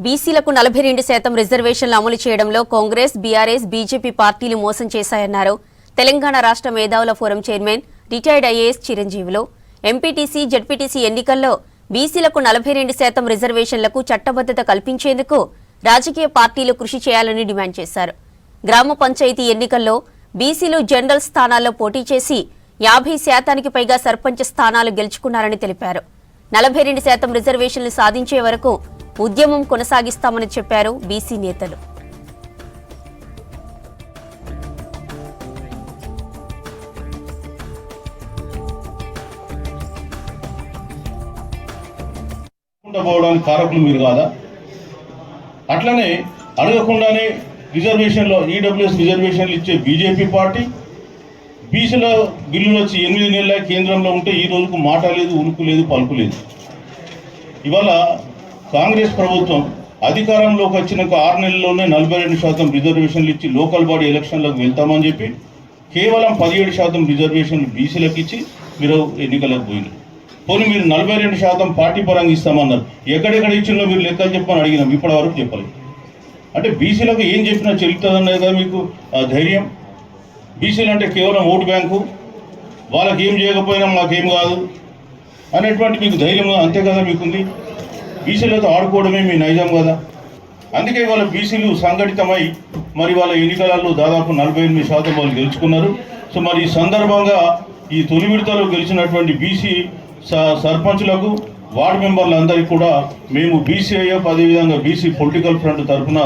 బీసీలకు 42% రిజర్వేషన్లు అమలు చేయడంలో కాంగ్రెస్, బీఆర్ఎస్, బీజేపీ పార్టీలు మోసం చేశాయన్నారు తెలంగాణ రాష్ట్ర మేధావుల forum chairman retired IAS Chiranjeevulu. MPTC, ZPTC ఎన్నికల్లో బీసీలకు 42% రిజర్వేషన్లకు చట్టబద్దత కల్పించేందుకు రాజకీయ పార్టీలు కృషి చేయాలని డిమాండ్ చేశారు. గ్రామ పంచాయతీ ఎన్నికల్లో బీసీలు జనరల్ స్థానాల్లో పోటీ చేసి 50% పైగా సర్పంచ్ స్థానాలు గెలుచుకున్నారని తెలిపారు. 42% రిజర్వేషన్లు సాధించే వరకు ఉద్యమం కొనసాగిస్తామని చెప్పారు బీసీ నేతలు. పోవడానికి కారకులు మీరు కాదా? అట్లనే అడగకుండానే రిజర్వేషన్లో ఈడబ్ల్యూఎస్ రిజర్వేషన్లు ఇచ్చే బీజేపీ పార్టీ బీసీల బిల్లులు వచ్చి 8 నెలల కేంద్రంలో ఉంటే ఈ రోజుకు మాట లేదు, ఉలుకు లేదు, పలుకు లేదు. ఇవాళ కాంగ్రెస్ ప్రభుత్వం అధికారంలోకి వచ్చినాక 6 నెలల్లోనే 42% రిజర్వేషన్లు ఇచ్చి లోకల్ బాడీ ఎలక్షన్లకు వెళ్తామని చెప్పి కేవలం 17% రిజర్వేషన్లు బీసీలకు ఇచ్చి మీరు ఎన్నికలకు పోయినారు. పోనీ మీరు 42% పార్టీ పరంగా ఇస్తామన్నారు. ఎక్కడెక్కడ ఇచ్చిందో మీరు లెక్కలు చెప్పని అడిగినాం, ఇప్పటి వరకు చెప్పలేదు. అంటే బీసీలకు ఏం చెప్పినా చెల్లుతుందన్నది కదా మీకు ధైర్యం. బీసీలు అంటే కేవలం ఓటు బ్యాంకు, వాళ్ళకి ఏం చేయకపోయినా మాకేం కాదు అనేటువంటి మీకు ధైర్యం అంతే కదా మీకుంది. బీసీలతో ఆడుకోవడమే మీ నైజం కదా. అందుకే వాళ్ళ బీసీలు సంఘటితమై మరి వాళ్ళ ఎన్నికలలో దాదాపు 48% వాళ్ళు గెలుచుకున్నారు. సో మరి ఈ సందర్భంగా ఈ తొలి విడతలో గెలిచినటువంటి బీసీ సర్పంచులకు, వార్డు మెంబర్లందరికీ కూడా మేము బీసీఐఎఫ్ అదేవిధంగా బీసీ పొలిటికల్ ఫ్రంట్ తరఫున